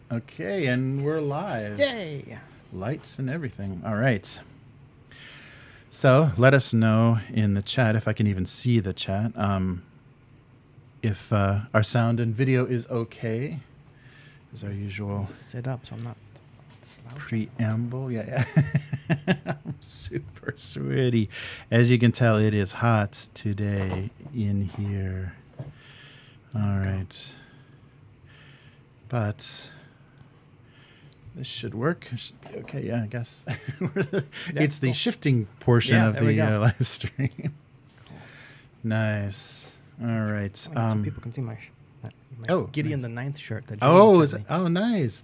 Okay, and we're live. Yay! Lights and everything. All right. So let us know in the chat, if I can even see the chat, if our sound and video is okay. As our usual Sit up so I'm not slouching. preamble. Yeah. I'm super sweaty. As you can tell, it is hot today in here. All right. But this should work. It should be okay. Yeah, I guess. It's the shifting portion of the live stream. Cool. Nice. All right. So people can see my Gideon the Ninth shirt. That Nice.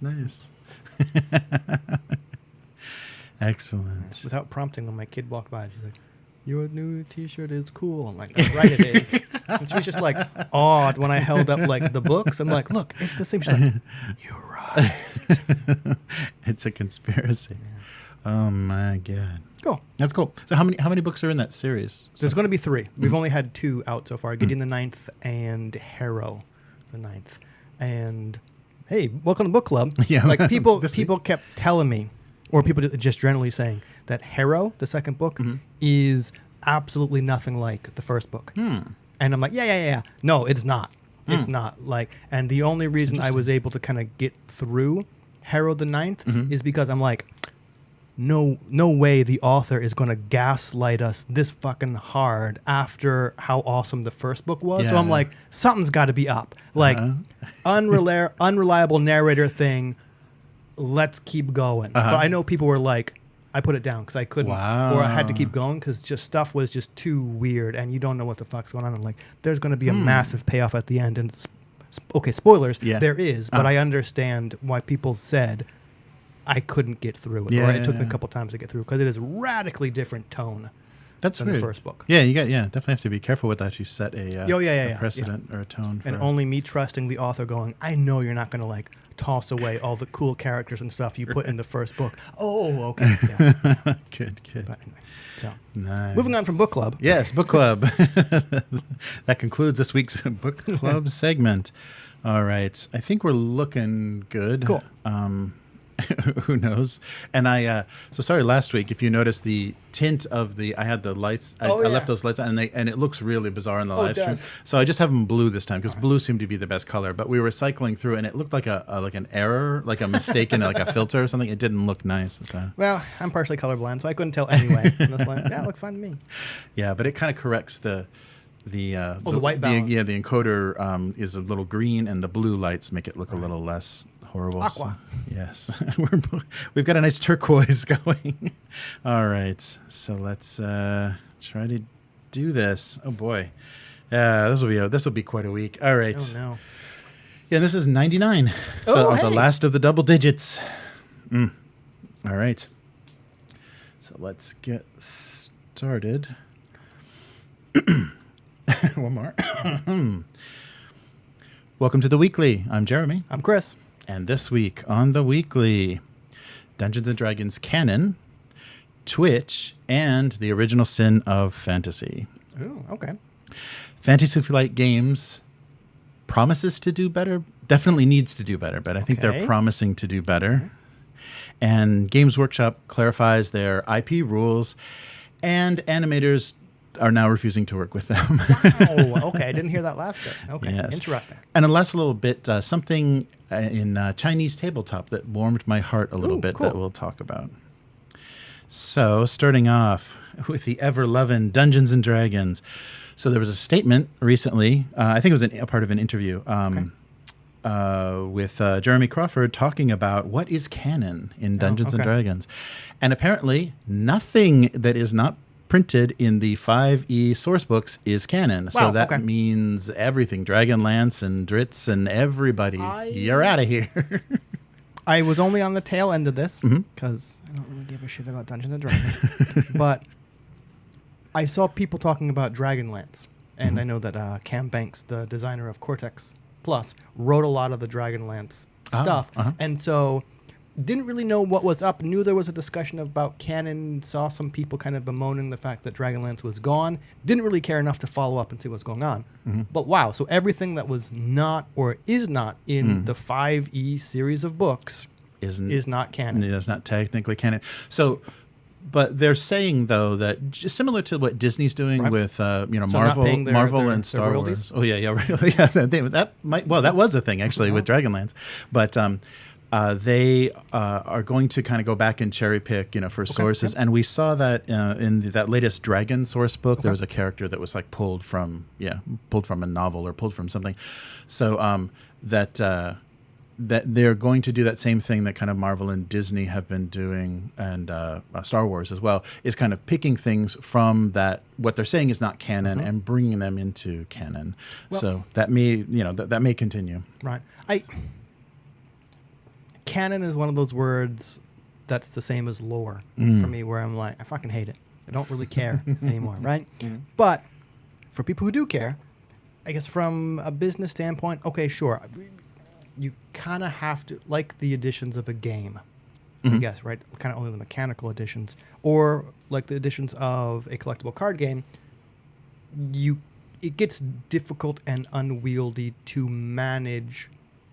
Excellent. Without prompting, when my kid walked by, she's like, "Your new T-shirt is cool." I'm like, "That's right, it is." And she was just like awed when I held up like the books. I'm like, "Look, it's the same." She's like, "You're right." It's a conspiracy. Yeah. Oh my god. Cool. That's cool. So how many books are in that series? There's going to be 3. We've only had 2 out so far: Gideon the Ninth and Harrow the Ninth. And hey, welcome to book club. Yeah. Like people kept telling me, or people just generally saying that Harrow, the second book, is absolutely nothing like the first book. And I'm like, yeah. No, it's not. It's not. Like, and the only reason I was able to kind of get through Harrow the Ninth is because I'm like, no way the author is going to gaslight us this fucking hard after how awesome the first book was. Yeah. So I'm like, something's got to be up. Like, unreliable narrator thing. Let's keep going. But I know people were like, I put it down because I couldn't, or I had to keep going because just stuff was just too weird and you don't know what the fuck's going on. I'm like, there's going to be a massive payoff at the end. And okay, spoilers, there is, but I understand why people said I couldn't get through it, or it took me a couple times to get through because it is radically different tone. That's than weird. The first book. Yeah, definitely have to be careful with that. You set a precedent or a tone. And only me trusting the author going, I know you're not going to like toss away all the cool characters and stuff you put in the first book. Oh, okay. Yeah. Good. But anyway, so nice. Moving on from book club. Yes, book club. That concludes this week's book club segment. All right. I think we're looking good. Cool. Who knows? And so sorry, last week, if you noticed the tint of I had the lights, I left those lights on, and it looks really bizarre in the live stream. So I just have them blue this time because blue seemed to be the best color. But we were cycling through, and it looked like an error, like a mistake in like a filter or something. It didn't look nice. So. Well, I'm partially colorblind, so I couldn't tell anyway. It looks fine to me. Yeah, but it kind of corrects the white balance. The encoder is a little green, and the blue lights make it look a little less horrible. Aqua. So, yes. We've got a nice turquoise going. All right. So let's try to do this. Oh boy. This will be quite a week. All right. Oh no. Yeah, this is 99. So the last of the double digits. All right. So let's get started. One more. Welcome to the Weekly. I'm Jeremy. I'm Chris. And this week on the Weekly, Dungeons & Dragons Canon, Twitch, and the original sin of fantasy. Oh, okay. Fantasy Flight Games promises to do better, definitely needs to do better, but I think they're promising to do better. Okay. And Games Workshop clarifies their IP rules, and animators are now refusing to work with them. Wow, okay. I didn't hear that last bit. Okay, yes. Interesting. And the last little bit, something in Chinese tabletop that warmed my heart a little bit that we'll talk about. So, starting off with the ever-loving Dungeons & Dragons. So there was a statement recently, I think it was a part of an interview, with Jeremy Crawford talking about what is canon in Dungeons & Dragons. And apparently, nothing that is not printed in the 5e source books is canon. Wow, so that means everything. Dragonlance and Drizzt and everybody. You're out of here. I was only on the tail end of this because I don't really give a shit about Dungeons & Dragons. But I saw people talking about Dragonlance. And I know that Cam Banks, the designer of Cortex Plus, wrote a lot of the Dragonlance stuff. And so didn't really know what was up. Knew there was a discussion about Canon. Saw some people kind of bemoaning the fact that Dragonlance was gone. Didn't really care enough to follow up and see what's going on. Mm-hmm. But wow, so everything that was not or is not in the 5e series of books is not canon. It is not technically canon. So, but they're saying though that just similar to what Disney's doing with Marvel and Star Wars. Oh yeah, yeah. That was a thing actually with Dragonlance, but. They are going to kind of go back and cherry pick, for sources, and we saw that in that latest Dragon source book. There was a character that was like pulled from a novel or pulled from something. So that they're going to do that same thing that kind of Marvel and Disney have been doing, and Star Wars as well, is kind of picking things from that what they're saying is not canon and bringing them into canon. Well, so that may that may continue. Right. Canon is one of those words that's the same as lore for me, where I'm like, I fucking hate it. I don't really care anymore, right? But for people who do care, I guess from a business standpoint, okay, sure. You kind of have to, like the editions of a game, I guess, right? Kind of only the mechanical editions, or like the editions of a collectible card game, it gets difficult and unwieldy to manage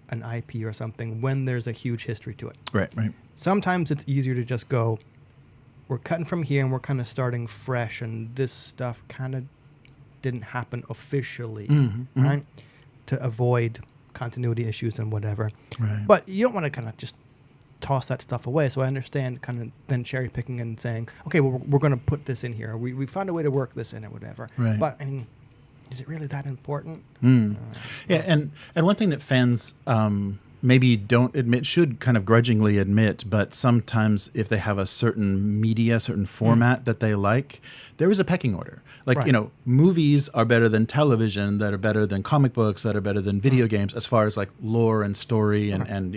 an IP or something when there's a huge history to it. Right. Sometimes it's easier to just go, we're cutting from here and we're kind of starting fresh, and this stuff kind of didn't happen officially, right? To avoid continuity issues and whatever. Right. But you don't want to kind of just toss that stuff away. So I understand kind of then cherry picking and saying, okay, well, we're going to put this in here. We found a way to work this in or whatever. Right. But I mean, is it really that important? Yeah, and one thing that fans maybe don't admit, should kind of grudgingly admit, but sometimes if they have a certain media, certain format that they like, there is a pecking order. Like, movies are better than television, that are better than comic books, that are better than video games, as far as like lore and story and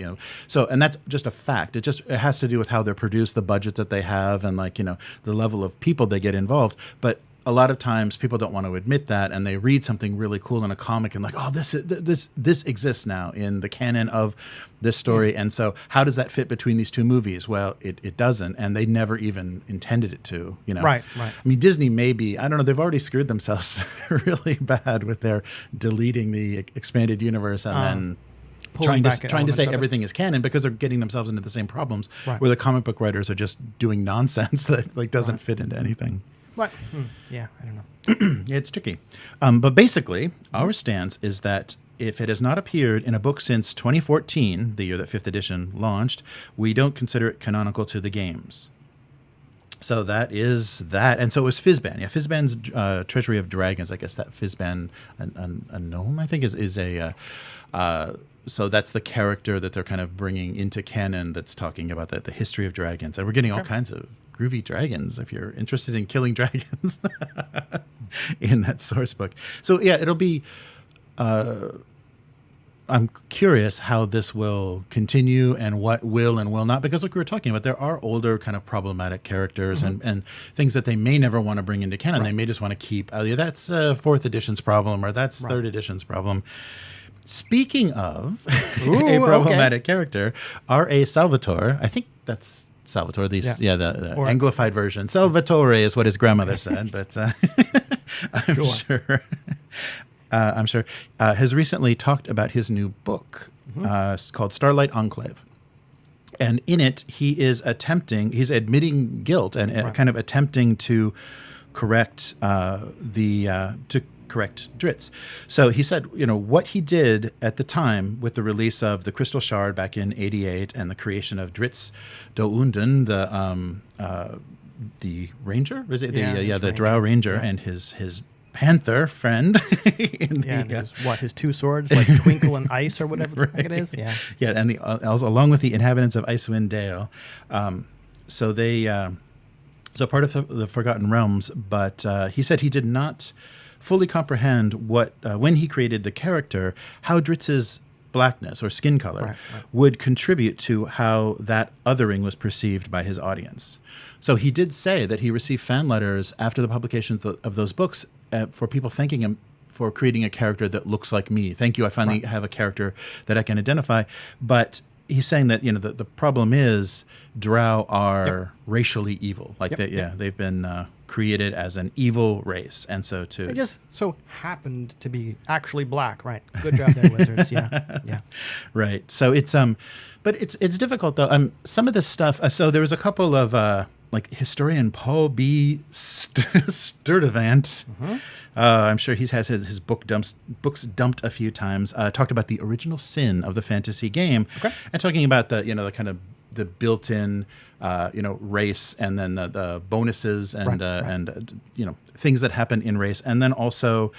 that's just a fact. It has to do with how they're produced, the budget that they have, and like, the level of people they get involved. But a lot of times people don't want to admit that, and they read something really cool in a comic and like, oh, this exists now in the canon of this story. And so how does that fit between these two movies? Well, it doesn't, and they never even intended it to, Right. I mean, Disney maybe, I don't know, they've already screwed themselves really bad with their deleting the expanded universe and then trying to say everything is canon, because they're getting themselves into the same problems where the comic book writers are just doing nonsense that like doesn't fit into anything. But, yeah, I don't know. Yeah, it's tricky. But basically, our stance is that if it has not appeared in a book since 2014, the year that 5th edition launched, we don't consider it canonical to the games. So that is that. And so it was Fizban. Yeah, Fizban's Treasury of Dragons. I guess that Fizban, a gnome, I think, is a... so that's the character that they're kind of bringing into canon that's talking about the history of dragons. And we're getting all kinds of groovy dragons if you're interested in killing dragons in that source book. So yeah, it'll be... I'm curious how this will continue and what will and will not, because like we were talking about, there are older kind of problematic characters and things that they may never want to bring into canon. They may just want to keep, that's 4th edition's problem, or that's 3rd edition's problem. Speaking of a problematic character, R.A. Salvatore, I think that's Salvatore, the Anglified version. Salvatore is what his grandmother said, but I'm sure, has recently talked about his new book called Starlight Enclave. And in it, he's admitting guilt and kind of attempting to correct correct Drizzt. So he said, what he did at the time with the release of the Crystal Shard back in '88 and the creation of Drizzt Do'Undan, the ranger, was it? The Drow Ranger, and his panther friend. His 2 swords, like Twinkle and Ice or whatever the heck it is. Yeah. Yeah, and along with the inhabitants of Icewind Dale. So they, part of the Forgotten Realms, but he said he did not fully comprehend when he created the character, how Drizzt's blackness or skin color would contribute to how that othering was perceived by his audience. So he did say that he received fan letters after the publications of those books for people thanking him for creating a character that looks like me. Thank you, I finally have a character that I can identify. But he's saying that the problem is drow are racially evil. Like they've been created as an evil race, and so they just so happened to be actually black. Right. Good job there, wizards. Yeah. Right. So it's but it's difficult though. Some of this stuff. So there was a couple of like historian Paul B. Sturdivant. I'm sure he has his books dumped a few times. Talked about the original sin of the fantasy game, and talking about the the kind of the built-in race, and then the bonuses and and things that happen in race, and then also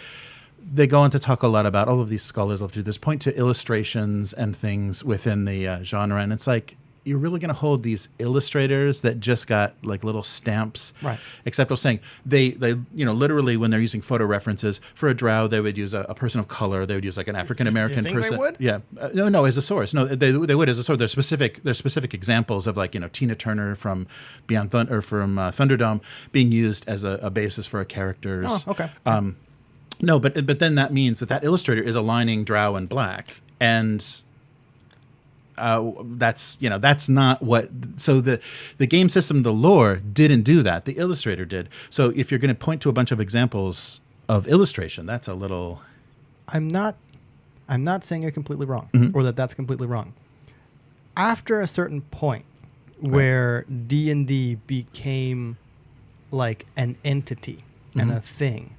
they go on to talk a lot about all of these scholars love to do this, point to illustrations and things within the genre, and it's like, you're really going to hold these illustrators that just got like little stamps, right? Except I was saying they literally, when they're using photo references for a drow, they would use a person of color. They would use like an African American person. They would? Yeah, no, as a source. No, they would as a source. There's specific examples of like Tina Turner from Beyond Thunder, or from Thunderdome being used as a basis for a character's. Oh, okay. No, but then that means that illustrator is aligning drow and black, and that's not what. So the game system, the lore didn't do that. The illustrator did. So if you're going to point to a bunch of examples of illustration, that's a little. I'm not saying you're completely wrong, or that's completely wrong. After a certain point, where D&D became like an entity and a thing.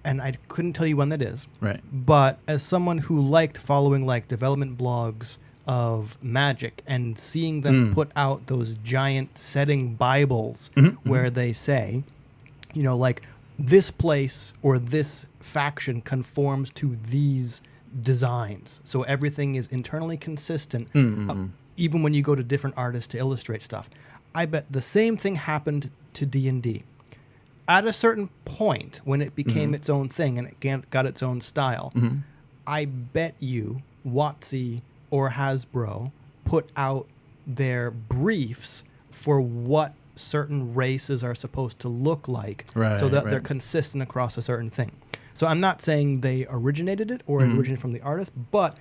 And I couldn't tell you when that is. Right. But as someone who liked following like development blogs of Magic and seeing them put out those giant setting Bibles where they say, like this place or this faction conforms to these designs. So everything is internally consistent, even when you go to different artists to illustrate stuff. I bet the same thing happened to D&D. At a certain point, when it became its own thing and it got its own style, I bet you WotC or Hasbro put out their briefs for what certain races are supposed to look like, so that they're consistent across a certain thing. So I'm not saying they originated it or it originated from the artist, but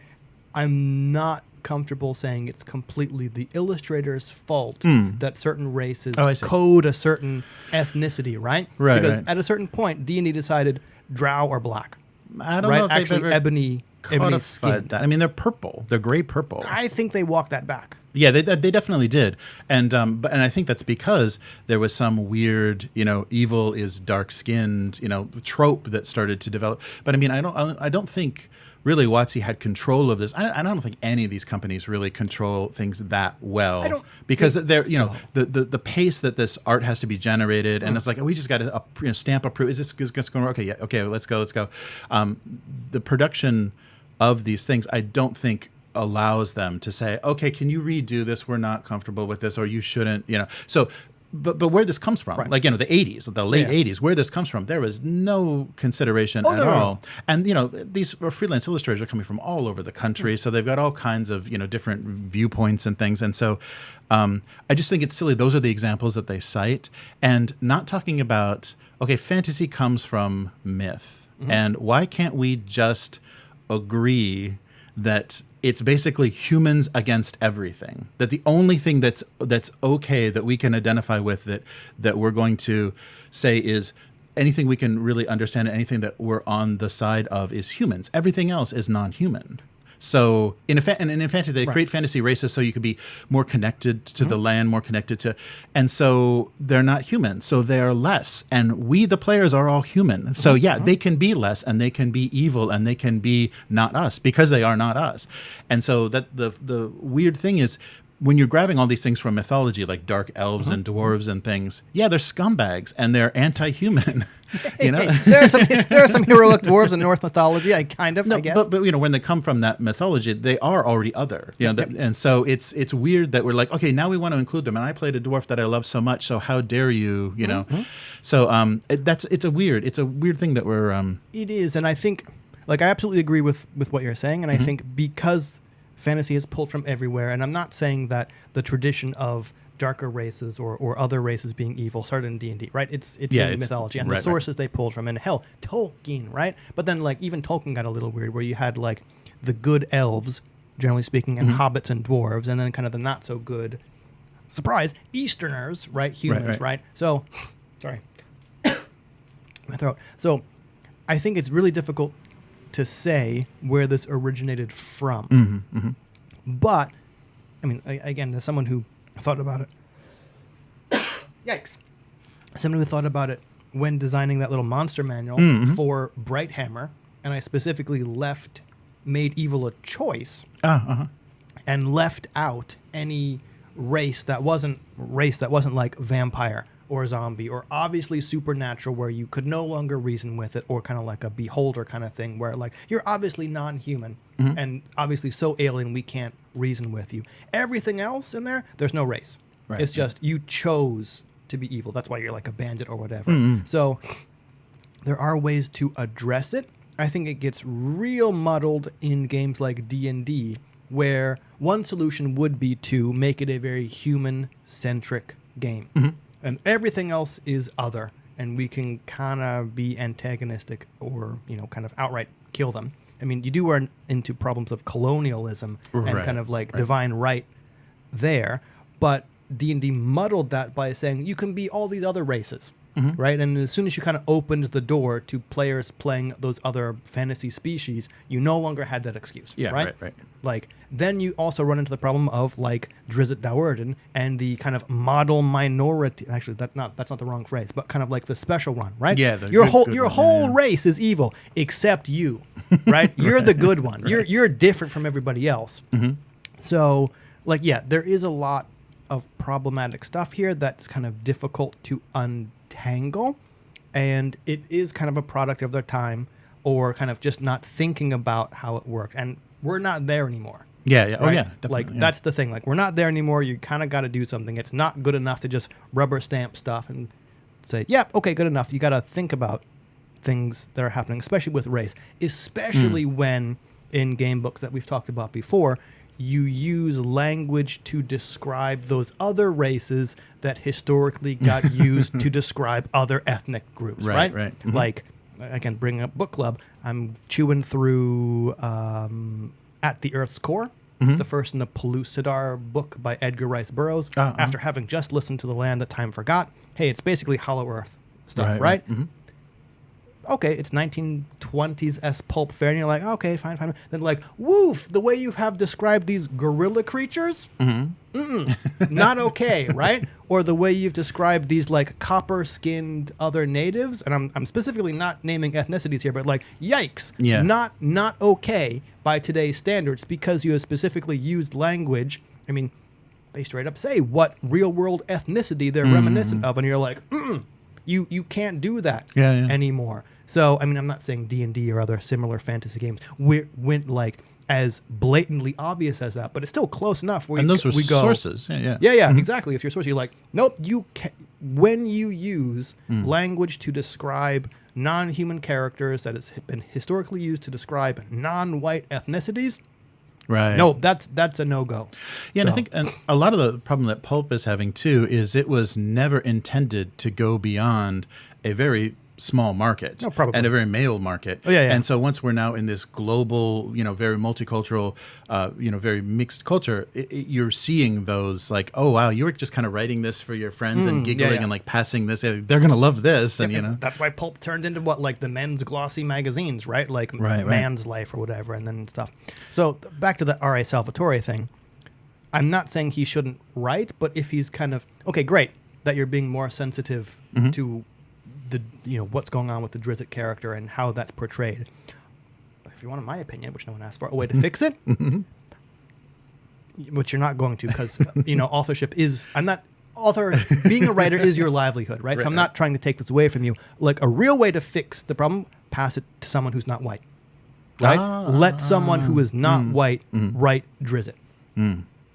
I'm not comfortable saying it's completely the illustrator's fault that certain races code a certain ethnicity, right? Because at a certain point, D&D decided drow are black. I don't know if actually they've ever ebony codified that. I mean, they're purple. They're gray purple. I think they walked that back. Yeah, they definitely did, and I think that's because there was some weird, evil is dark skinned, trope that started to develop. But I mean, I don't think really WotC had control of this. I don't think any of these companies really control things that well, because they're the pace that this art has to be generated, and it's like, we just got to stamp approve. Is this going to work? Okay, yeah, okay, let's go. The production of these things, I don't think allows them to say, okay, can you redo this? We're not comfortable with this, or you shouldn't, So, but where this comes from, like, the 80s, the late 80s, where this comes from, there was no consideration at all. And, these freelance illustrators are coming from all over the country. So they've got all kinds of, different viewpoints and things. And so I just think it's silly. Those are the examples that they cite, and not talking about, okay, fantasy comes from myth. And why can't we just agree that it's basically humans against everything? That the only thing that's okay, that we can identify with, that we're going to say is anything we can really understand, anything that we're on the side of, is humans. Everything else is non-human. So in fantasy, they create fantasy races so you could be more connected to the land, more connected to, and so they're not human, so they are less. And we, the players, are all human. So they can be less, and they can be evil, and they can be not us, because they are not us. And so that the weird thing is, when you're grabbing all these things from mythology, like dark elves and dwarves and things, they're scumbags and they're anti-human. There are some heroic dwarves in Norse mythology. I guess. But when they come from that mythology, they are already other. And so it's weird that we're like, okay, now we want to include them. And I played a dwarf that I love so much, so how dare you? So it's a weird thing that we're. It is, and I think, I absolutely agree with what you're saying, and I think because fantasy is pulled from everywhere, and I'm not saying that the tradition of darker races or other races being evil started in D&D, right? It's in mythology and the sources they pulled from, and hell, Tolkien, right? But then even Tolkien got a little weird, where you had the good elves generally speaking, and hobbits and dwarves, and then kind of the not so good, surprise, Easterners, right? Humans, right? So, sorry, my throat. So, I think it's really difficult to say where this originated from. But, I mean, again, as someone who thought about it, yikes, someone who thought about it when designing that little monster manual for Brighthammer, and I specifically made evil a choice and left out any race that wasn't like vampire or zombie or obviously supernatural, where you could no longer reason with it, or kind of like a beholder kind of thing, where like you're obviously non-human and obviously so alien we can't reason with you. Everything else in there's no race. Right, it's just you chose to be evil. That's why you're like a bandit or whatever. So there are ways to address it. I think it gets real muddled in games like D&D, where one solution would be to make it a very human-centric game. And everything else is other, and we can kind of be antagonistic or, kind of outright kill them. I mean, you do run into problems of colonialism and kind of like divine right there, but D&D muddled that by saying you can be all these other races, right? And as soon as you kind of opened the door to players playing those other fantasy species, you no longer had that excuse, right? Like, then you also run into the problem of like Drizzt Do'Urden and the kind of model minority. Actually, that's not the wrong phrase, but kind of like the special run, right? Yeah, your whole race is evil except you, right? You're the good one. Right. You're different from everybody else. So, like, yeah, there is a lot of problematic stuff here that's kind of difficult to untangle, and it is kind of a product of their time, or kind of just not thinking about how it worked. And we're not there anymore. Yeah. Right? Oh, yeah. Definitely, that's the thing. Like, we're not there anymore. You kind of got to do something. It's not good enough to just rubber stamp stuff and say, yeah, okay, good enough. You got to think about things that are happening, especially with race, especially when in game books that we've talked about before, you use language to describe those other races that historically got used to describe other ethnic groups, right? Like, again, bringing up book club, I'm chewing through At the Earth's Core, the first in the Pellucidar book by Edgar Rice Burroughs, after having just listened to The Land That Time Forgot. Hey, it's basically Hollow Earth stuff, right? Okay, it's 1920s pulp fare, and you're like, okay, fine. Then like, woof, the way you have described these gorilla creatures, not okay, right? Or the way you've described these like copper-skinned other natives, and I'm specifically not naming ethnicities here, but like, yikes, not okay by today's standards, because you have specifically used language. I mean, they straight up say what real-world ethnicity they're reminiscent of, and you're like, you can't do that anymore. So, I mean, I'm not saying D&D or other similar fantasy games went like as blatantly obvious as that, but it's still close enough. Where and those were sources. Yeah, exactly. If you're source, you're like, nope, when you use language to describe non-human characters that has been historically used to describe non-white ethnicities, right? No, that's a no-go. Yeah, and I think a lot of the problem that pulp is having too is it was never intended to go beyond a very small market and a very male market. And so once we're now in this global, very multicultural, very mixed culture, you're seeing those like, oh wow, you were just kind of writing this for your friends and giggling and like passing this. They're gonna love this, and that's why pulp turned into what, like the men's glossy magazines, right? Like Man's Life or whatever, and then stuff. So back to the R.A. Salvatore thing. I'm not saying he shouldn't write, but if he's kind of okay, great that you're being more sensitive to the what's going on with the Drizzt character and how that's portrayed. If you wanted my opinion, which no one asked for, a way to fix it, which you're not going to, because authorship is. Being a writer is your livelihood, right? So I'm not trying to take this away from you. Like, a real way to fix the problem: pass it to someone who's not white, right? Let someone who is not white write Drizzt,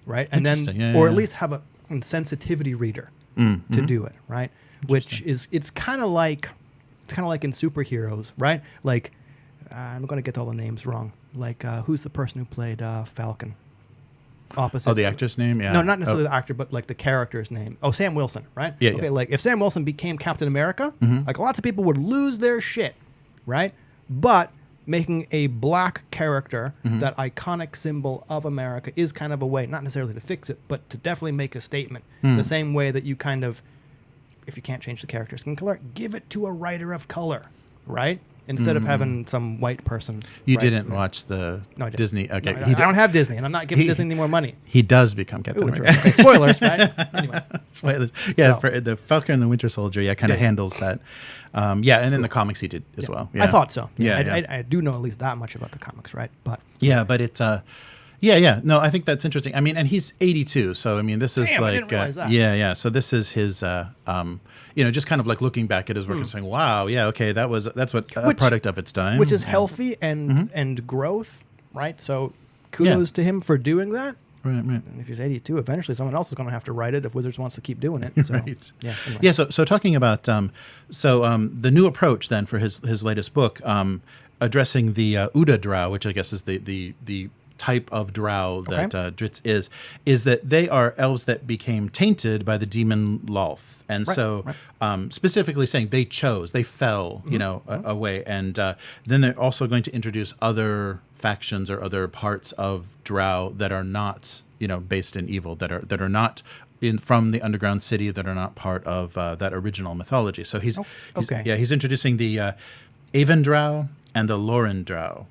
right? And then, or at least have a sensitivity reader to do it, right? Which is, it's kind of like in superheroes, right? Like, I'm going to get all the names wrong. Like, who's the person who played Falcon? Opposite. Oh, the actor's name? Yeah. No, not necessarily the actor, but like the character's name. Oh, Sam Wilson, right? Yeah. Okay, like if Sam Wilson became Captain America, like lots of people would lose their shit, right? But making a black character, that iconic symbol of America, is kind of a way, not necessarily to fix it, but to definitely make a statement. The same way that you kind of, if you can't change the character skin color, give it to a writer of color, right? Instead of having some white person. You didn't watch the Disney. Okay, no, I don't have Disney, and I'm not giving Disney any more money. He does become Captain America. Okay, spoilers, right? Anyway, spoilers. Yeah, so. For the Falcon and the Winter Soldier, kind of handles that. And in the comics he did as well. Yeah. I thought so. I do know at least that much about the comics, right? But but it's no, I think that's interesting. I mean, and he's 82, so I mean, this is I didn't realize that. So this is his, just kind of like looking back at his work and saying, wow, okay, that's what a product of its time, which is healthy and growth, right? So kudos to him for doing that. Right. And if he's 82, eventually someone else is going to have to write it if Wizards wants to keep doing it. So, right. Yeah. Anyway. Yeah. So talking about the new approach then for his latest book, addressing the Uda Drow, which I guess is the type of drow that Drizzt is that they are elves that became tainted by the demon Lolth, and specifically saying they fell, away, and then they're also going to introduce other factions or other parts of drow that are not, based in evil, that are not from the underground city, that are not part of that original mythology. So he's introducing the Aven Drow and the Loren Drow.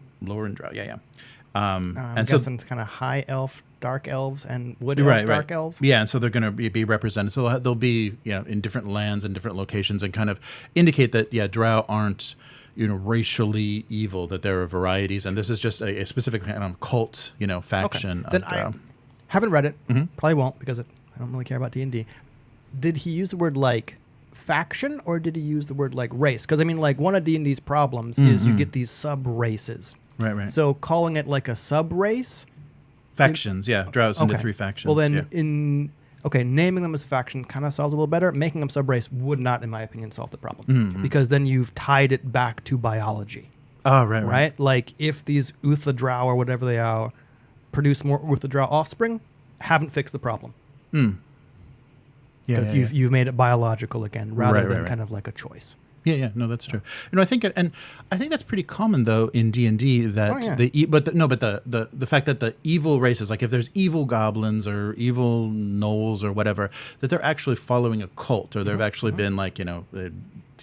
I'm guessing it's kind of high elf, dark elves, and wood elf, dark elves. Yeah, and so they're going to be represented. So they'll be in different lands and different locations, and kind of indicate that drow aren't racially evil, that there are varieties, and this is just a specific kind of cult faction of drow. I haven't read it. Probably won't, because I don't really care about D&D. Did he use the word like faction, or did he use the word like race? Because I mean, like, one of D&D's problems is you get these sub races. Right. So calling it like a sub-race? Factions, drows into 3 factions. Well, then naming them as a faction kind of solves a little better. Making them sub-race would not, in my opinion, solve the problem. Because then you've tied it back to biology. Oh, right. Like, if these Utha Drow or whatever they are produce more Utha Drow offspring, haven't fixed the problem. Because you've made it biological again, rather than kind of like a choice. Yeah, no, that's true. I think that's pretty common though in D&D that the fact that the evil races, like if there's evil goblins or evil gnolls or whatever, that they're actually following a cult, or they've actually been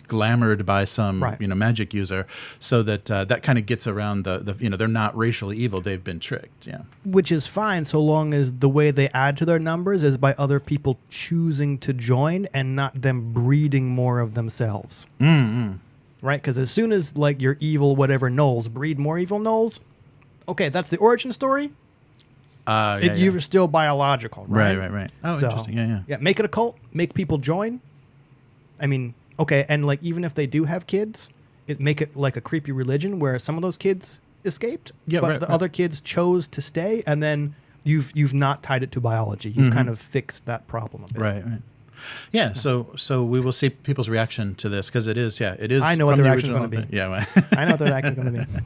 glamored by some magic user, so that that kind of gets around the they're not racially evil, they've been tricked. Which is fine, so long as the way they add to their numbers is by other people choosing to join and not them breeding more of themselves. Right? Because as soon as like your evil whatever gnolls breed more evil gnolls, okay, that's the origin story. You're still biological, right? Right. Oh, so, interesting. Yeah, make it a cult, make people join. I mean, okay, and like even if they do have kids, make it like a creepy religion where some of those kids escaped, but the other kids chose to stay, and then you've not tied it to biology. You've kind of fixed that problem a bit. Right. Yeah, so we will see people's reaction to this, because it is. I know what the reaction is going to be. Yeah, I know what the reaction is going to be.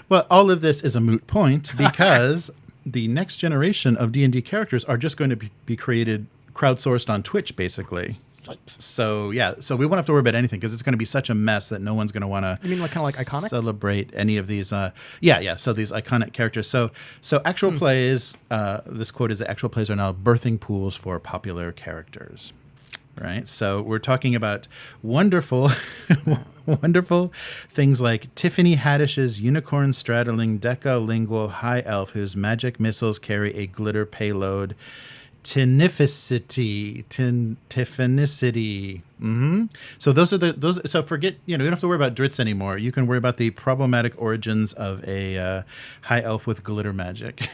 Well, all of this is a moot point, because the next generation of D&D characters are just going to be created, crowdsourced on Twitch, basically. So we won't have to worry about anything, because it's going to be such a mess that no one's going to want to. You mean like kind of like iconics? Celebrate any of these? So these iconic characters. So actual plays. This quote is that actual plays are now birthing pools for popular characters. Right. So we're talking about wonderful, wonderful things like Tiffany Haddish's unicorn straddling decalingual high elf whose magic missiles carry a glitter payload. Tiffany. So those are those. So forget, you don't have to worry about Drizzt anymore. You can worry about the problematic origins of a high elf with glitter magic.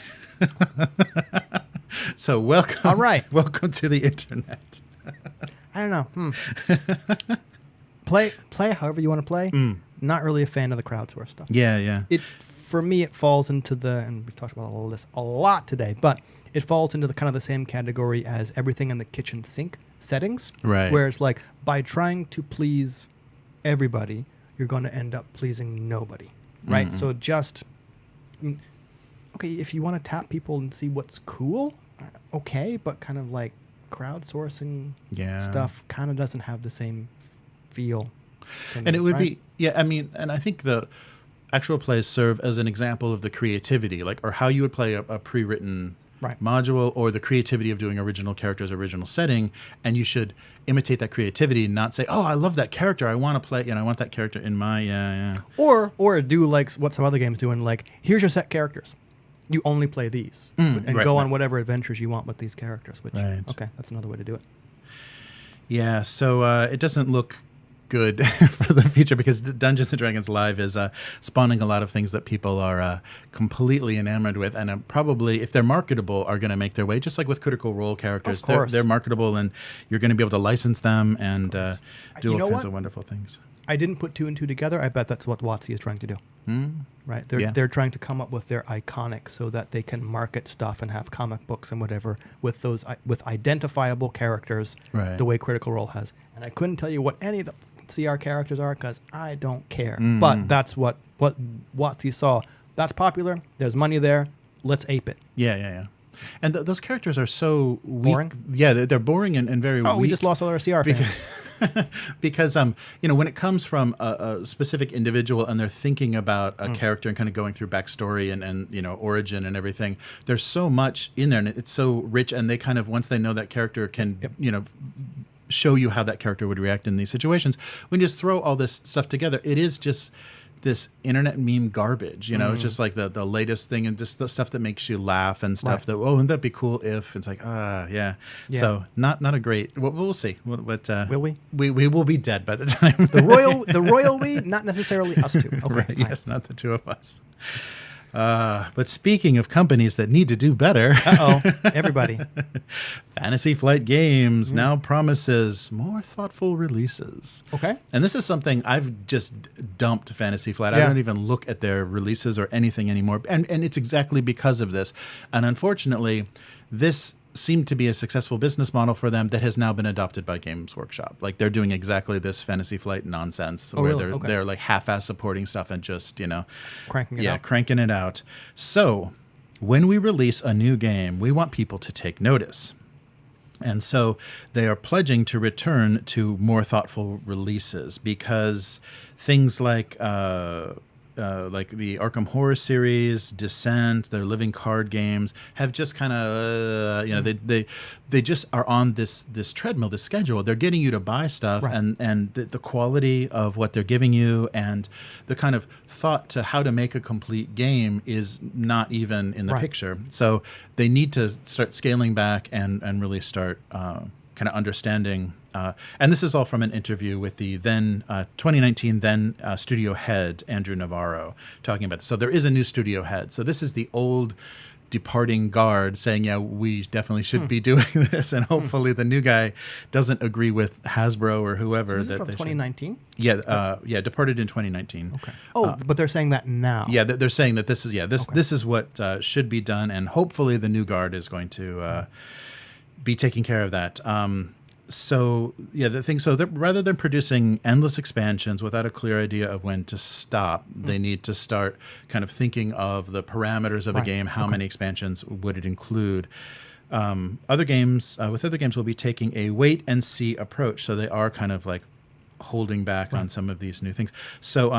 So welcome. All right. Welcome to the internet. I don't know. Play however you want to play. Not really a fan of the crowdsource stuff. Yeah. For me, it falls into and we've talked about all this a lot today, but it falls into the kind of the same category as everything in the kitchen sink settings. Right. Where it's like, by trying to please everybody, you're going to end up pleasing nobody. Right? So just, okay, if you want to tap people and see what's cool, okay, but kind of like crowdsourcing stuff kind of doesn't have the same feel. And it would be, I mean, and I think actual plays serve as an example of the creativity, like, or how you would play a pre-written module, or the creativity of doing original characters, original setting, and you should imitate that creativity, not say, "Oh, I love that character. I want to play. I want that character in my." Or do like what some other games do, and like, here's your set characters. You only play these, and go on whatever adventures you want with these characters. Which okay, that's another way to do it. Yeah, so it doesn't look good for the future, because Dungeons & Dragons Live is spawning a lot of things that people are completely enamored with, and probably, if they're marketable, are going to make their way, just like with Critical Role characters. Of course. They're marketable, and you're going to be able to license them and do all kinds of wonderful things. I didn't put 2 and 2 together. I bet that's what WotC is trying to do. Right? They're trying to come up with their iconic so that they can market stuff and have comic books and whatever with those with identifiable characters, the way Critical Role has. And I couldn't tell you what any of the CR characters are, because I don't care. But that's what WotC saw. That's popular. There's money there. Let's ape it. Yeah. And those characters are so boring. Yeah, they're boring and very weak. We just lost all our CR fans. Because when it comes from a specific individual and they're thinking about a character and kind of going through backstory and origin and everything, there's so much in there, and it's so rich, and they kind of, once they know that character, can show you how that character would react in these situations. When you just throw all this stuff together, it is just this internet meme garbage. It's just like the latest thing, and just the stuff that makes you laugh and stuff that, wouldn't that be cool if? It's like, yeah. So not a great. We'll see. But will we? We will be dead by the time. The royal we, not necessarily us two. Okay, right, yes, not the two of us. But speaking of companies that need to do better, everybody. Fantasy Flight Games now promises more thoughtful releases. Okay. And this is something I've just dumped Fantasy Flight. I don't even look at their releases or anything anymore. And it's exactly because of this. And unfortunately, this seemed to be a successful business model for them that has now been adopted by Games Workshop. Like, they're doing exactly this Fantasy Flight nonsense where they're like half-ass supporting stuff and just, cranking it out. So when we release a new game, we want people to take notice. And so they are pledging to return to more thoughtful releases, because things like the Arkham Horror series, Descent, their living card games have just kind of, they just are on this treadmill, this schedule. They're getting you to buy stuff, and the quality of what they're giving you and the kind of thought to how to make a complete game is not even in the picture. So they need to start scaling back and really start kind of understanding. And this is all from an interview with the 2019 studio head, Andrew Navarro, talking about this. So there is a new studio head. So this is the old departing guard saying, yeah, we definitely should be doing this. And hopefully the new guy doesn't agree with Hasbro or whoever. So this is from 2019? Yeah, departed in 2019. Okay. But they're saying that now. Yeah, they're saying that this is, this is what should be done. And hopefully the new guard is going to be taking care of that. So rather than producing endless expansions without a clear idea of when to stop, they need to start kind of thinking of the parameters of a game. How many expansions would it include? Other games will be taking a wait and see approach. So they are kind of like holding back on some of these new things. So,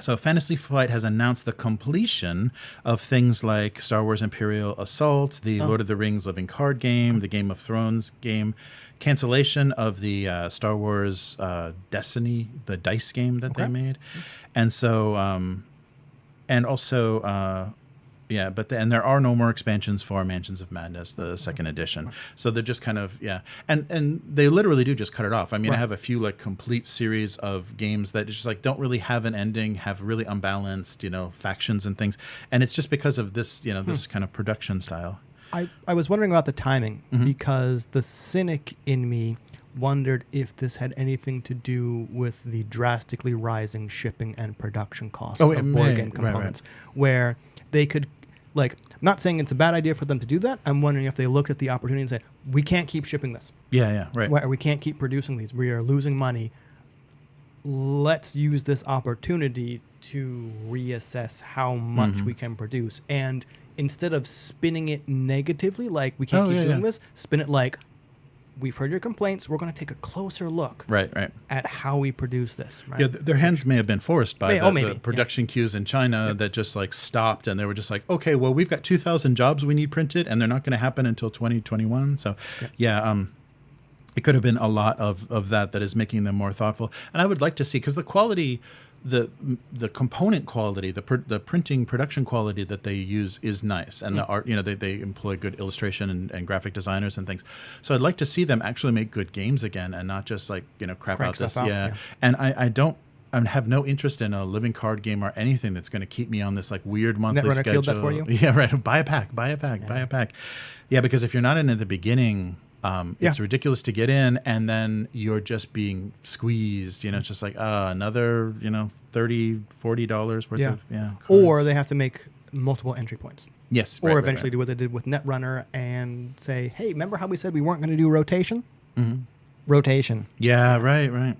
so Fantasy Flight has announced the completion of things like Star Wars Imperial Assault, the Lord of the Rings living card game, the Game of Thrones game, cancellation of the Star Wars Destiny, the dice game that they made. And so, and also, and there are no more expansions for Mansions of Madness, the second edition. So they're just kind of, and they literally do just cut it off. I mean, I have a few like complete series of games that just like don't really have an ending, have really unbalanced, factions and things. And it's just because of this, this kind of production style. I was wondering about the timing, because the cynic in me wondered if this had anything to do with the drastically rising shipping and production costs of board game components, where they could, like, I'm not saying it's a bad idea for them to do that. I'm wondering if they looked at the opportunity and said, we can't keep shipping this. Where we can't keep producing these. We are losing money. Let's use this opportunity to reassess how much we can produce. And instead of spinning it negatively, like we can't keep doing this, spin it like, we've heard your complaints. We're going to take a closer look right at how we produce this. Right? Yeah, their hands may have been forced by the production yeah. queues in China that just like stopped, and they were just like, okay, well, we've got 2,000 jobs we need printed, and they're not going to happen until 2021. So it could have been a lot of that is making them more thoughtful. And I would like to see, because the quality, the component quality, the printing production quality that they use is nice, and the art, they employ good illustration and graphic designers and things. So I'd like to see them actually make good games again, and not just like crap out this. And I have no interest in a living card game or anything that's going to keep me on this like weird monthly Netrunner schedule. killed that for you? Yeah, right. Buy a pack. Buy a pack. Yeah, because if you're not in at the beginning, it's ridiculous to get in, and then you're just being squeezed. It's just like another $30-$40 worth of cards. Or they have to make multiple entry points. Yes, or eventually do what they did with Netrunner and say, hey, remember how we said we weren't going to do rotation? Mm-hmm. Rotation. Yeah, right.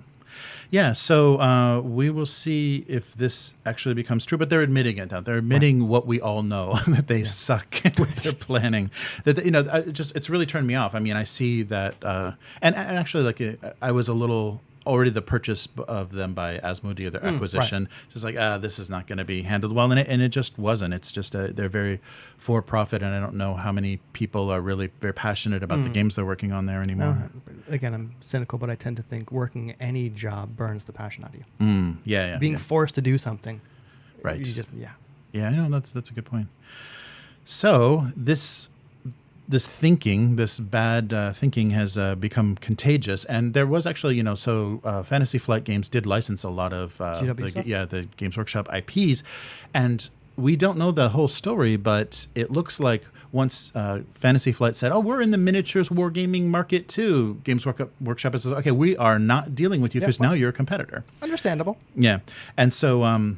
Yeah, so we will see if this actually becomes true. But they're admitting it now. They're admitting what we all know, that they suck with their planning. That it's really turned me off. I mean, I see that, and actually, like I was a little already the purchase of them by Asmodee, their acquisition, just like this is not going to be handled well, and it just wasn't. It's just they're very for profit, and I don't know how many people are really very passionate about the games they're working on there anymore. Again, I'm cynical, but I tend to think working any job burns the passion out of you. Being forced to do something, right? You just I know that's a good point. So this bad thinking has become contagious, and there was actually, Fantasy Flight Games did license a lot of the Games Workshop IPs, and we don't know the whole story, but it looks like once Fantasy Flight said, "Oh, we're in the miniatures wargaming market too," Games Workshop says, "Okay, we are not dealing with you because now you're a competitor." Understandable. Yeah, and so.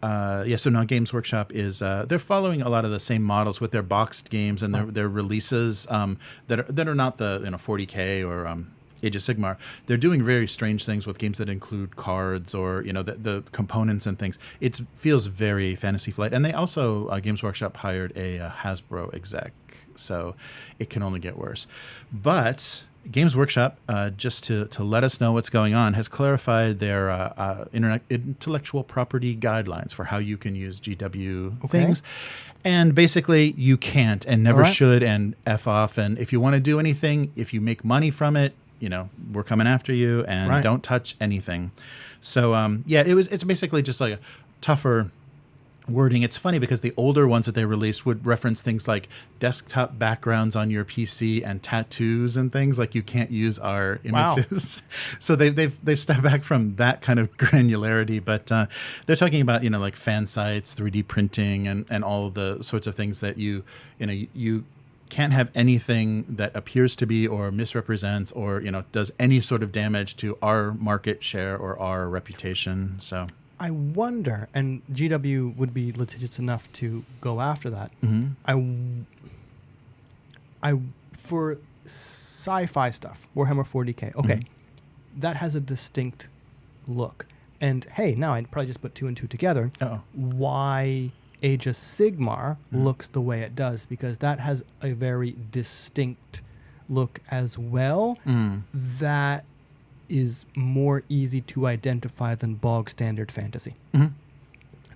So now Games Workshop is they're following a lot of the same models with their boxed games and their releases that are not the 40K or Age of Sigmar. They're doing very strange things with games that include cards or the components and things. It feels very Fantasy Flight, and they also Games Workshop hired a Hasbro exec, so it can only get worse. But Games Workshop, just to let us know what's going on, has clarified their intellectual property guidelines for how you can use GW things. And basically, you can't and never should, and F off. And if you want to do anything, if you make money from it, we're coming after you, and don't touch anything. So, it's basically just like a tougher wording. It's funny because the older ones that they released would reference things like desktop backgrounds on your PC and tattoos and things like you can't use our images. Wow. So they've stepped back from that kind of granularity, but they're talking about like fan sites, 3D printing, and all the sorts of things that you can't have anything that appears to be or misrepresents or does any sort of damage to our market share or our reputation. So I wonder, and GW would be litigious enough to go after that. Mm-hmm. I for sci-fi stuff, Warhammer 40K, that has a distinct look. And hey, now I'd probably just put two and two together. Why Age of Sigmar looks the way it does, because that has a very distinct look as well. That is more easy to identify than bog standard fantasy.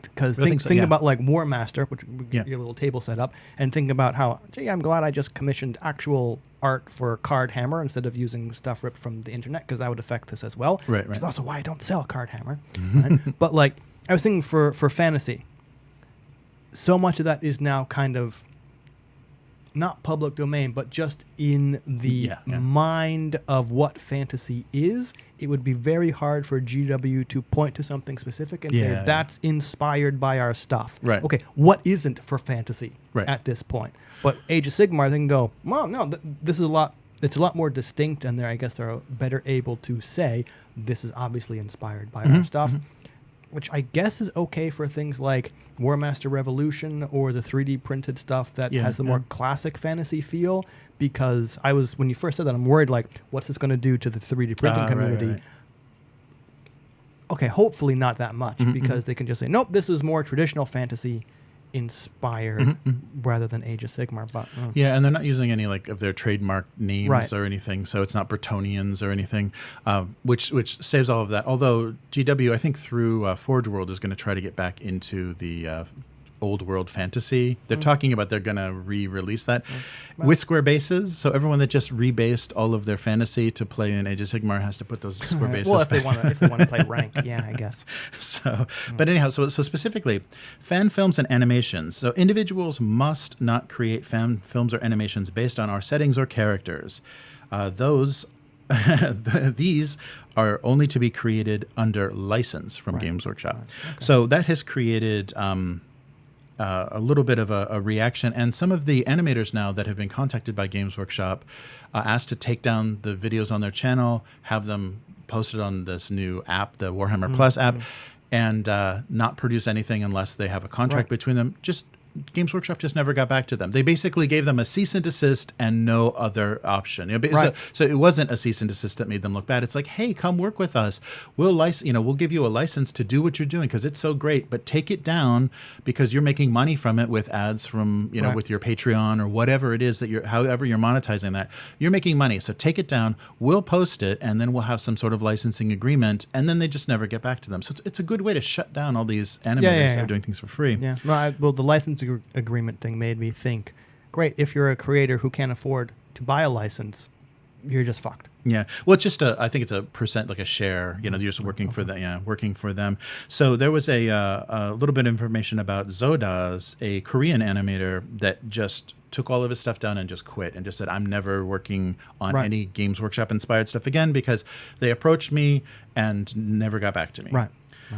Because think about like War Master, which your little table set up, and think about how, gee, I'm glad I just commissioned actual art for Card Hammer instead of using stuff ripped from the internet, because that would affect this as well. Right. Which is also why I don't sell Card Hammer. Right? But like I was thinking for fantasy, so much of that is now kind of not public domain, but just in the mind of what fantasy is. It would be very hard for GW to point to something specific and say that's inspired by our stuff. Right. Okay, what isn't for fantasy at this point? But Age of Sigmar, they can go, well, no, this is a lot. It's a lot more distinct, and I guess they're better able to say this is obviously inspired by our stuff. Which I guess is okay for things like War Master Revolution or the 3D printed stuff that has the more classic fantasy feel. Because when you first said that, I'm worried, like, what's this going to do to the 3D printing community? Right. Okay, hopefully not that much, because they can just say, nope, this is more traditional fantasy. inspired rather than Age of Sigmar. But yeah, and they're not using any like of their trademark names Right. or anything, so it's not Bretonnians or anything, which saves all of that. Although GW, I think through Forge World is going to try to get back into the old world fantasy. They're talking about they're going to re-release that with square bases. So everyone that just rebased all of their fantasy to play in Age of Sigmar has to put those square bases well, if back. they want to play rank, yeah, I guess. So, but anyhow, so specifically, fan films and animations. So individuals must not create fan films or animations based on our settings or characters. These are only to be created under license from Games Workshop. Right. Okay. So that has created a little bit of a reaction, and some of the animators now that have been contacted by Games Workshop asked to take down the videos on their channel, have them posted on this new app, the Warhammer Plus app, and not produce anything unless they have a contract between them. Just Games Workshop just never got back to them. They basically gave them a cease and desist and no other option. So it wasn't a cease and desist that made them look bad. It's like, hey, come work with us. We'll give you a license to do what you're doing because it's so great, but take it down because you're making money from it with ads from, with your Patreon or whatever it is that however you're monetizing that. You're making money. So take it down. We'll post it and then we'll have some sort of licensing agreement. And then they just never get back to them. So it's a good way to shut down all these animators that are doing things for free. Yeah. Well, the license agreement thing made me think, great, if you're a creator who can't afford to buy a license, you're just fucked. Yeah. Well, it's just I think it's a percent, like a share, you're just working for them. Yeah. Working for them. So there was a little bit of information about Zodaz, a Korean animator that just took all of his stuff down and just quit and just said, I'm never working on any Games Workshop inspired stuff again because they approached me and never got back to me. Right.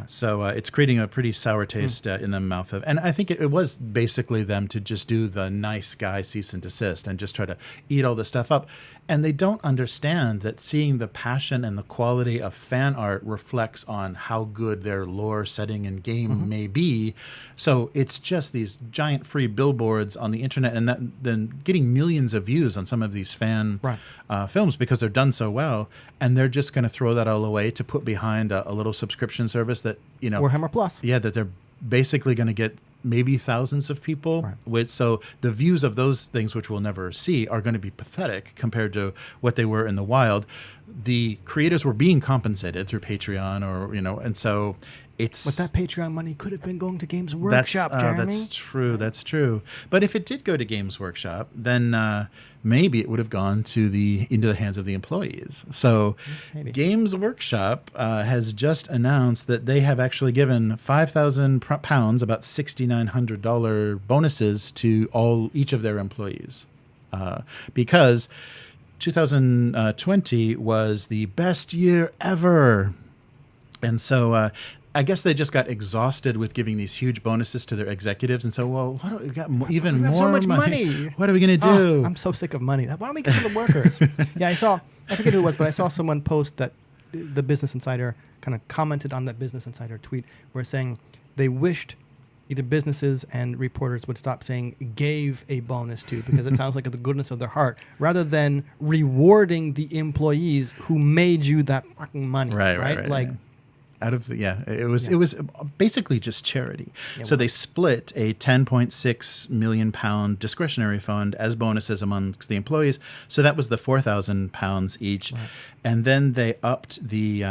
So it's creating a pretty sour taste in the mouth of, and I think it was basically them to just do the nice guy cease and desist and just try to eat all this stuff up. And they don't understand that seeing the passion and the quality of fan art reflects on how good their lore setting and game may be. So it's just these giant free billboards on the internet, and then getting millions of views on some of these fan films because they're done so well, and they're just going to throw that all away to put behind a little subscription service that Warhammer Plus. Yeah, that they're basically going to get maybe thousands of people with. So the views of those things, which we'll never see, are going to be pathetic compared to what they were in the wild. The creators were being compensated through Patreon and so it's... But that Patreon money could have been going to Games Workshop, Jeremy. That's true. But if it did go to Games Workshop, then maybe it would have gone into the hands of the employees. So Games Workshop has just announced that they have actually given £5,000, about $6,900 bonuses to each of their employees because 2020 was the best year ever. And so I guess they just got exhausted with giving these huge bonuses to their executives, and so, we got even more so much money. What are we going to do? I'm so sick of money. Why don't we give it to the workers? Yeah, I forget who it was, but I saw someone post that the Business Insider kind of commented on that Business Insider tweet where saying they wished either businesses and reporters would stop saying gave a bonus to, because it sounds like the goodness of their heart, rather than rewarding the employees who made you that fucking money. Right. Like, out of it was basically just charity. So they split a £10.6 million discretionary fund as bonuses amongst the employees. So that was the £4,000 each, and then they upped the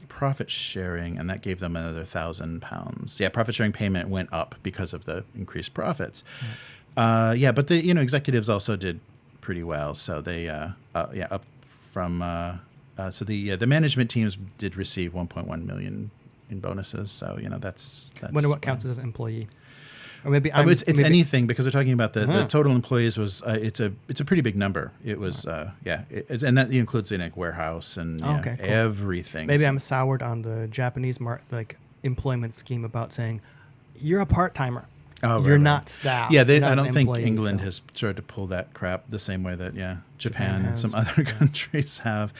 profit sharing, and that gave them another £1,000. Yeah, profit sharing payment went up because of the increased profits. But the executives also did pretty well. So they up from. So the management teams did receive 1.1 million in bonuses. So that's. I wonder what counts as an employee, or maybe it's anything, because we're talking about the total employees was it's a pretty big number. It was and that includes like warehouse and cool. everything. Maybe I'm soured on the Japanese employment scheme about saying you're a part timer. You're not staff. Yeah, I don't think England has tried to pull that crap the same way that Japan and some other countries have.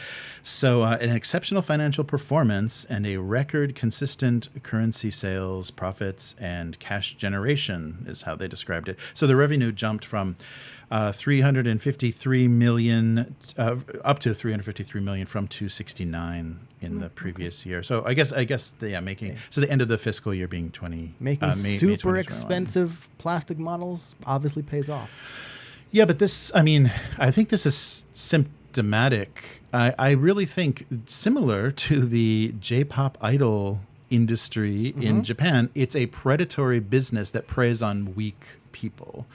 So an exceptional financial performance and a record consistent currency sales, profits, and cash generation is how they described it. So the revenue jumped from 353 million up to 353 million from 269 in the previous year. So I guess making so the end of the fiscal year being 20 making super expensive plastic models obviously pays off. Yeah, but this, I mean, I think this is symptomatic. I really think similar to the J-pop idol industry in Japan, it's a predatory business that preys on weak people.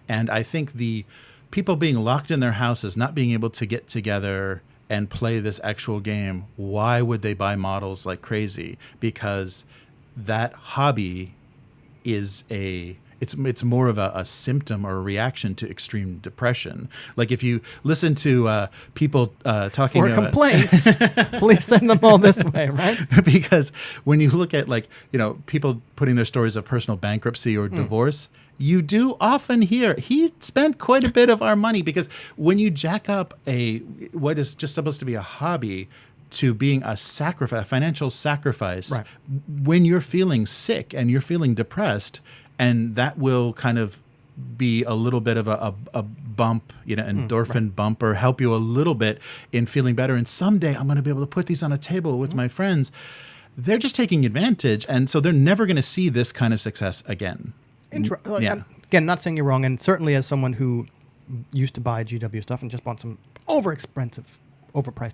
And I think the people being locked in their houses, not being able to get together and play this actual game, why would they buy models like crazy? Because that hobby is it's more of a symptom or a reaction to extreme depression. Like if you listen to people talking for complaints, please send them all this way, right? Because when you look at people putting their stories of personal bankruptcy or divorce, you do often hear he spent quite a bit of our money, because when you jack up what is just supposed to be a hobby to being a sacrifice, a financial sacrifice, right, when you're feeling sick and you're feeling depressed, and that will kind of be a little bit of a bump, endorphin bump, or help you a little bit in feeling better. And someday I'm going to be able to put these on a table with my friends. They're just taking advantage. And so they're never going to see this kind of success again. Again, not saying you're wrong. And certainly as someone who used to buy GW stuff and just bought some overpriced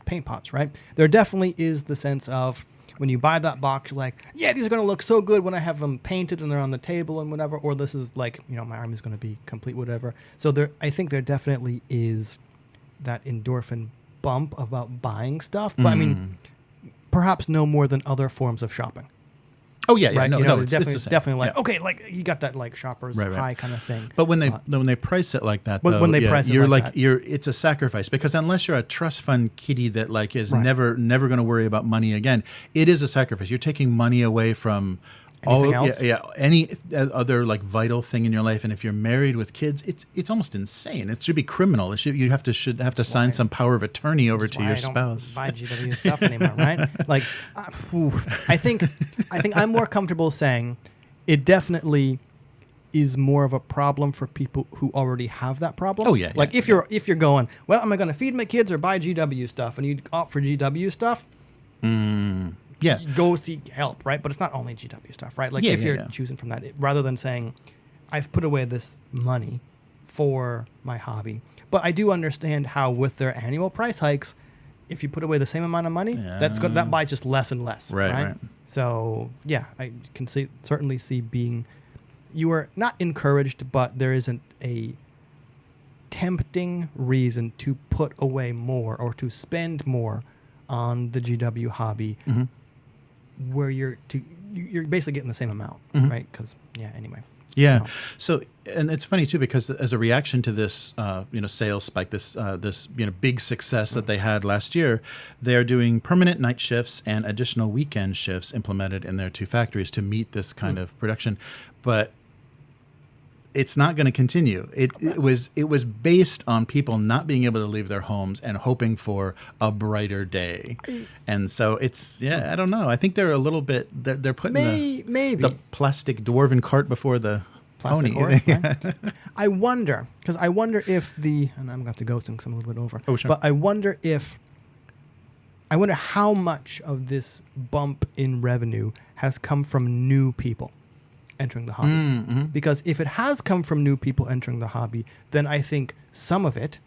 paint pots, right? There definitely is the sense of, when you buy that box, you're like, yeah, these are going to look so good when I have them painted and they're on the table and whatever. Or this is like, my arm is going to be complete, whatever. So I think there definitely is that endorphin bump about buying stuff. But I mean, perhaps no more than other forms of shopping. Oh yeah, right? No, it's definitely like, okay, like you got that like shopper's high kind of thing. But when they price it like that, it's a sacrifice, because unless you're a trust fund kitty that like is never going to worry about money again, it is a sacrifice. You're taking money away from any other like vital thing in your life. And if you're married with kids, it's almost insane. It should be criminal. You have to sign some power of attorney over to your spouse. I don't buy GW stuff anymore, right? Like, I think I'm more comfortable saying it definitely is more of a problem for people who already have that problem. Oh yeah. Like if you're going, well, am I going to feed my kids or buy GW stuff? And you opt for GW stuff. Yeah. Go seek help, right? But it's not only GW stuff, right? Like if you're choosing from that, rather than saying, I've put away this money for my hobby. But I do understand how with their annual price hikes, if you put away the same amount of money, that buys just less and less, right? So yeah, I can certainly see you are not encouraged, but there isn't a tempting reason to put away more or to spend more on the GW hobby, where you're basically getting the same amount, right? Because anyway. Yeah. So, and it's funny too, because as a reaction to this, sales spike, this big success that they had last year, they are doing permanent night shifts and additional weekend shifts implemented in their two factories to meet this kind of production. But it's not going to continue. It was based on people not being able to leave their homes and hoping for a brighter day. And so I don't know. I think they're a little bit, they're putting the plastic dwarven cart before the pony. Horse, right? I wonder if and I'm going to have to go soon because I'm a little bit over. Oh, sure. But I wonder how much of this bump in revenue has come from new people entering the hobby. Because if it has come from new people entering the hobby, then I think some of it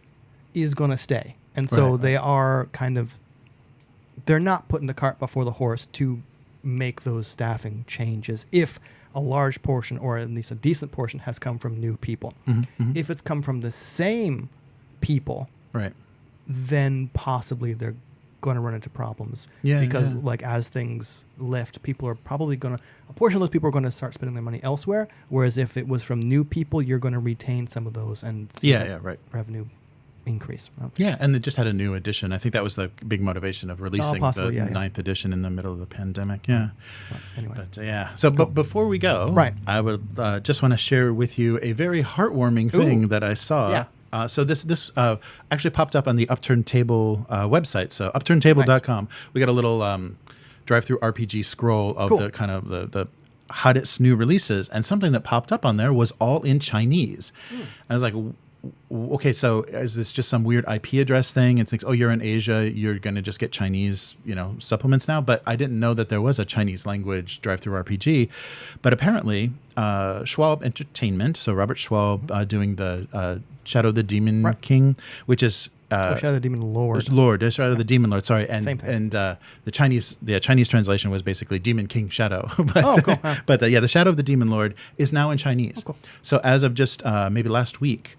is going to stay. And so they are they're not putting the cart before the horse to make those staffing changes if a large portion, or at least a decent portion, has come from new people. If it's come from the same people, then possibly they're going to run into problems. Because as things lift, people are probably a portion of those people are going to start spending their money elsewhere. Whereas if it was from new people, you're going to retain some of those and revenue increase. And they just had a new edition. I think that was the big motivation of releasing the ninth edition in the middle of the pandemic. But anyway. But before we go, I would just want to share with you a very heartwarming thing that I saw. So this actually popped up on the Upturned Table website. So upturntable.com. Nice. We got a little drive-through RPG scroll of the kind of the hottest new releases, and something that popped up on there was all in Chinese. I was like, okay, so is this just some weird IP address thing? And thinks, oh, you're in Asia, you're going to just get Chinese, supplements now. But I didn't know that there was a Chinese language drive-through RPG. But apparently, Schwab Entertainment, so Robert Schwab doing the Shadow of the Demon King, which is Shadow of the Demon Lord. Shadow of the Demon Lord. Sorry, and same thing. And the Chinese translation was basically Demon King Shadow. But, cool. But the Shadow of the Demon Lord is now in Chinese. Oh, cool. So as of just maybe last week,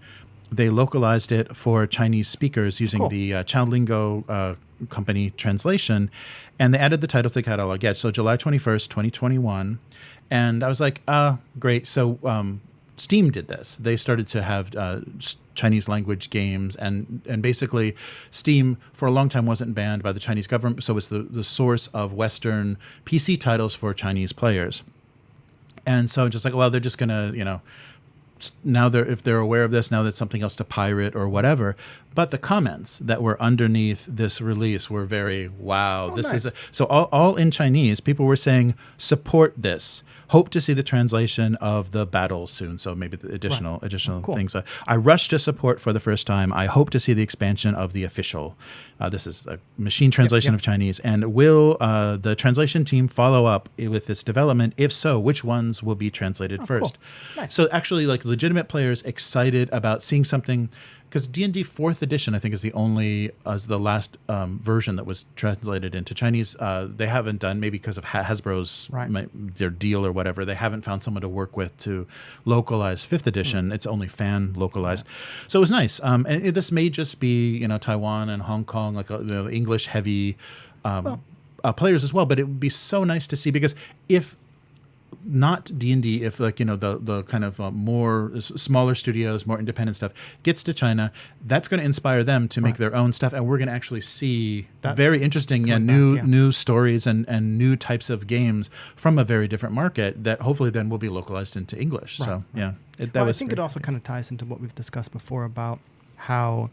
they localized it for Chinese speakers using the Chaolingo company translation, and they added the title to the catalog. Yeah, so July 21st, 2021, and I was like, great. So Steam did this. They started to have Chinese language games, and basically Steam for a long time wasn't banned by the Chinese government, so it's the source of Western PC titles for Chinese players. And so just like, well, they're just gonna, now if they're aware of this, now that's something else to pirate or whatever. But the comments that were underneath this release were very, wow, this nice. So all in Chinese, people were saying, support this. Hope to see the translation of the battle soon. So maybe the additional things. I rushed to support for the first time. I hope to see the expansion of the official. This is a machine translation of Chinese. And will the translation team follow up with this development? If so, which ones will be translated first? Cool. Nice. So actually, like legitimate players excited about seeing something. Because D&D 4th edition, I think, is the last version that was translated into Chinese. They haven't done, maybe because of Hasbro's their deal or whatever, they haven't found someone to work with to localize 5th edition. It's only fan localized. So it was nice. And this may just be, Taiwan and Hong Kong, like English heavy players as well. But it would be so nice to see, because if not D&D, if the kind of more smaller studios, more independent stuff gets to China, that's going to inspire them to make their own stuff, and we're going to actually see very interesting new stories and new types of games from a very different market that hopefully then will be localized into English. So I think it also kind of ties into what we've discussed before about how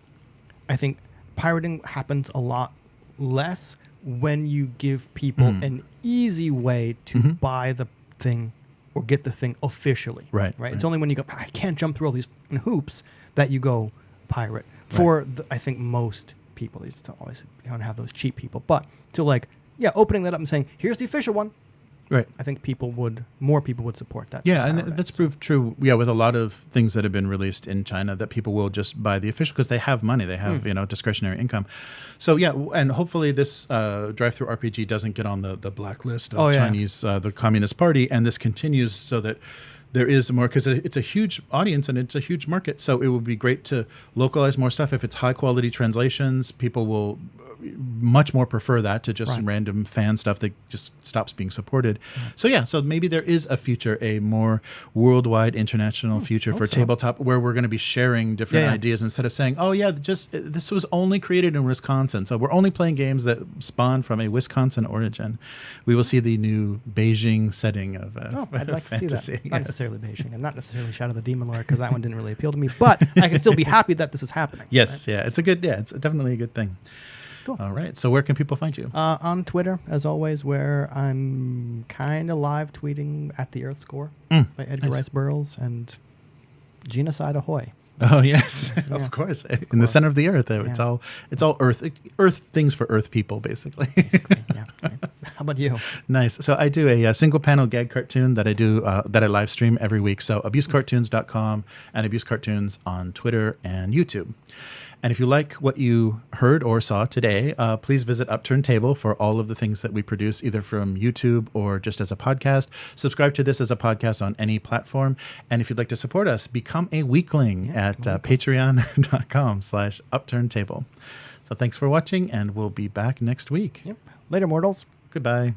I think pirating happens a lot less when you give people an easy way to buy the thing or get the thing officially. Right. It's only when you go, I can't jump through all these hoops, that you go pirate. For I think most people, they just always have those cheap people, but to opening that up and saying, here's the official one. Right. I think more people would support that. Yeah, and that's proved true. Yeah, with a lot of things that have been released in China, that people will just buy the official because they have money, they have discretionary income. So yeah, and hopefully this drive-through RPG doesn't get on the blacklist of Chinese, the Communist Party, and this continues so that there is more, because it's a huge audience and it's a huge market. So it would be great to localize more stuff. If it's high quality translations, people will much more prefer that to just random fan stuff that just stops being supported. So maybe there is a future, a more worldwide international future for tabletop, where we're going to be sharing different ideas instead of saying, this was only created in Wisconsin, so we're only playing games that spawn from a Wisconsin origin. We will see the new Beijing setting of I'd like fantasy. to see that. Not necessarily Beijing, and not necessarily Shadow of the Demon Lord, because that one didn't really appeal to me, but I can still be happy that this is happening. Yes, it's it's definitely a good thing. Cool. All right. So where can people find you? On Twitter, as always, where I'm kind of live tweeting at the Earth Score by Edgar Rice Burroughs and Genocide Ahoy. Oh yes, of course. In the center of the Earth, it's all Earth things for Earth people, basically. How about you? Nice. So I do a single panel gag cartoon that I do that I live stream every week. So abusecartoons.com and Abuse Cartoons on Twitter and YouTube. And if you like what you heard or saw today, please visit Upturned Table for all of the things that we produce, either from YouTube or just as a podcast. Subscribe to this as a podcast on any platform. And if you'd like to support us, become a weekling at patreon.com/upturnedtable. So thanks for watching, and we'll be back next week. Later, mortals. Goodbye.